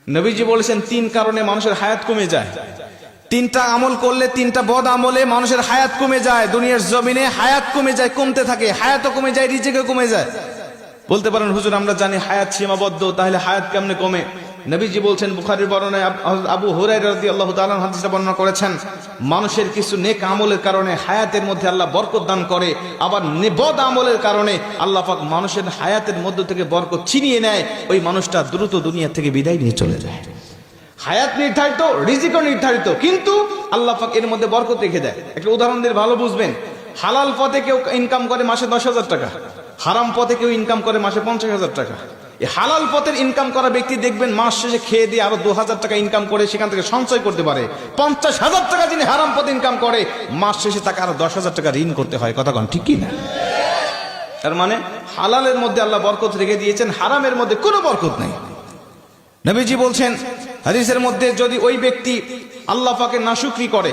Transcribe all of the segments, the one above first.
নবীজি বলেছেন 3 কারণে মানুষের হায়াত কমে যায়। 3টা আমল করলে, 3টা বদ আমলে মানুষের হায়াত কমে যায়। দুনিয়ার জমিনে হায়াত কমে যায়, কমতে থাকে, হায়াতও কমে যায়, রিজিকও কমে যায়। বলতে পারেন হুজুর আমরা জানি হায়াত সীমাবদ্ধ, তাহলে হায়াত কেমনে কমে? নবীজি বলছেন, বুখারীর বর্ণনায় আবু হুরায়রা রাদিয়াল্লাহু তাআলা হাদিসটা বর্ণনা করেছেন, মানুষের কিছু নেক আমলের কারণে হায়াতের মধ্যে আল্লাহ বরকত দান করে, আবার বদ আমলের কারণে আল্লাহ পাক মানুষের হায়াতের মধ্য থেকে বরকত ছিনিয়ে নেয়, ওই মানুষটা দ্রুত দুনিয়া থেকে বিদায় নিয়ে চলে যায়। হায়াত নির্ধারিত, রিজিকও নির্ধারিত, কিন্তু আল্লাহ পাক এর মধ্যে বরকত রেখে দেয়। একটা উদাহরণ দিয়ে ভালো বুঝবেন। হালাল পথে কেউ ইনকাম করে মাসে 10,000 টাকা, হারাম পথে কেউ ইনকাম করে মাসে 50,000 টাকা। এই হালাল পথের ইনকাম করা ব্যক্তি দেখবেন মাস শেষে খেয়ে দিয়ে আরো 2,000 টাকা ইনকাম করে সেখান থেকে সঞ্চয় করতে পারে। 50,000 টাকা যিনি হারাম পথে ইনকাম করে, মাস শেষে তাকে আরো 10,000 টাকা ঋণ করতে হয়। কথা কন ঠিক কি না? তার মানে হালালের মধ্যে আল্লাহ বরকত রেখে দিয়েছেন, হারামের মধ্যে কোনো বরকত নাই। নবীজি বলছেন হাদিসের মধ্যে, যদি ওই ব্যক্তি আল্লাহ পাকের নাশুকরি করে,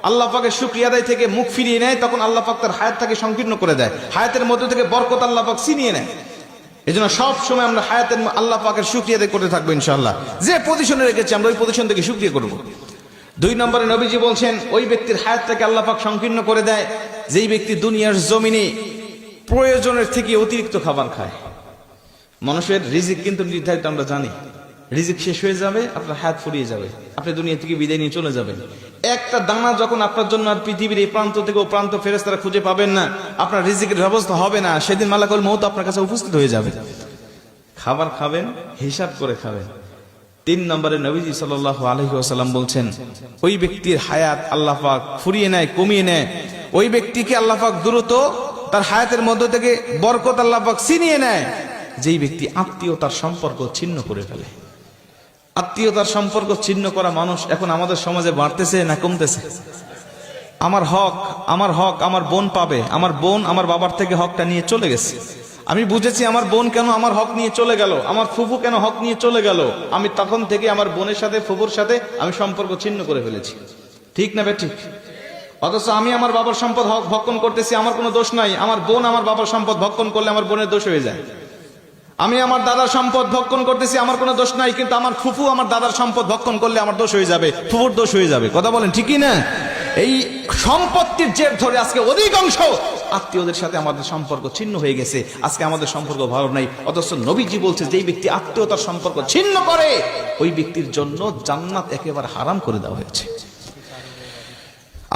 আল্লাহ পাকের শুকরিয়া আদায় থেকে মুখ ফিরিয়ে নেয়, তখন আল্লাহ পাক তার হায়াতটাকে সংকীর্ণ করে দেয়, হায়াতের মধ্যে থেকে বরকত আল্লাহ পাক ছিনিয়ে নেয়। এই জন্য সব সময় আমরা হায়াতের আল্লাহ পাকের শুকরিয়া আদায় করতে থাকবো ইনশাআল্লাহ। যে পজিশনে রেখেছি আমরা ওই পজিশন থেকে শুকরিয়া করব। 2 নম্বরে নবীজি বলছেন, ওই ব্যক্তির হায়াতটাকে আল্লাহ পাক সংকীর্ণ করে দেয় যেই ব্যক্তি দুনিয়ার জমিনে প্রয়োজনের থেকে অতিরিক্ত খাবার খায়। মানুষের রিজিক কিন্তু নির্ধারিত, আমরা জানি। রিজিক শেষ হয়ে যাবে, আপনার হায়াত ফুরিয়ে যাবে, আপনি দুনিয়া থেকে বিদায় নিয়ে চলে যাবেন। একটা দানা যখন আপনার জন্য আর পৃথিবীর এই প্রান্ত থেকে ও প্রান্ত ফেরেশতারা খুঁজে পাবেন না, আপনার রিজিকের ব্যবস্থা হবে না, সেদিন মালাকুল মউত আপনার কাছে উপস্থিত হয়ে যাবে। খাবার খাবেন, হিসাব করে খাবেন। 3 নম্বরে নবীজি সাল্লাল্লাহু আলাইহি ওয়াসাল্লাম বলছেন, ওই ব্যক্তির হায়াত আল্লাহ পাক ফুরিয়ে নেয়, কমিয়ে নেয়। ওই ব্যক্তিকে আল্লাহ পাক দ্রুত তার হায়াতের মধ্য থেকে বরকত আল্লাহ পাক ছিনিয়ে নেয় যেই ব্যক্তি আত্মীয়তার সম্পর্ক ছিন্ন করে ফেলে। আত্মীয়তার সম্পর্ক ছিন্ন করা মানুষ এখন আমাদের সমাজে বাড়তেছে না কমতেছে? আমার হক আমার বোন পাবে, আমার বোন আমার বাবার থেকে হকটা নিয়ে চলে গেছে। আমি বুঝেছি আমার বোন কেন আমার হক নিয়ে চলে গেল, আমার ফুফু কেন হক নিয়ে চলে গেল। আমি তখন থেকে আমার বোনের সাথে, ফুফুর সাথে আমি সম্পর্ক ছিন্ন করে ফেলেছি। ঠিক না ঠিক? অথচ আমি আমার বাবার সম্পদ হক ভক্ষণ করতেছি, আমার কোনো দোষ নাই। আমার বোন আমার বাবার সম্পদ ভক্ষণ করলে আমার বোনের দোষ হয়ে যায়। আমি আমার দাদার সম্পদ ভক্ষণ করতেছি, আমার কোনো দোষ নাই, কিন্তু আমার ফুফু আমার দাদার সম্পদ ভক্ষণ করলে আমার দোষ হয়ে যাবে, ফুফুর দোষ হয়ে যাবে। কথা বলেন ঠিকই না? এই সম্পত্তির জের ধরে আজকে অধিকাংশ আত্মীয়দের সাথে আমাদের সম্পর্ক ছিন্ন হয়ে গেছে। আজকে আমাদের সম্পর্ক ভালো নাই। অথচ নবীজি বলছে, যেই ব্যক্তি আত্মীয়তার সম্পর্ক ছিন্ন করে, ওই ব্যক্তির জন্য জান্নাত একেবারে হারাম করে দেওয়া হয়েছে।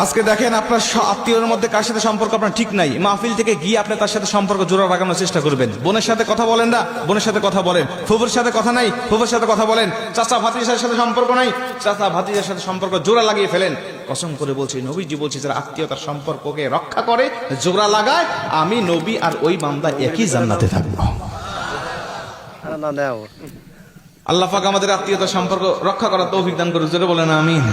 আজকে দেখেন, আপনার আত্মীয়র মধ্যে কার সাথে সম্পর্ক আপনার ঠিক নাই, মাহফিল থেকে গিয়ে আপনি তার সাথে সম্পর্ক জোড়া লাগানোর চেষ্টা করবেন। বোনের সাথে কথা বলেন না, বোনের সাথে কথা বলেন। ফুফুর সাথে কথা নাই, ফুফুর সাথে কথা বলেন। চাচা ভাতিজার সাথে সম্পর্ক নাই, চাচা ভাতিজার সাথে সম্পর্ক জোড়া লাগিয়ে ফেলেন। কসম করে বলছি, নবীজি বলছে, যারা আত্মীয়তার সম্পর্ককে রক্ষা করে, জোড়া লাগায়, আমি নবী আর ওই বান্দা একই জান্নাতে থাকবো। আল্লাহ পাক আমাদের আত্মীয়তার সম্পর্ক রক্ষা করার তৌফিক দান করে, জোরে বলেন আমিন।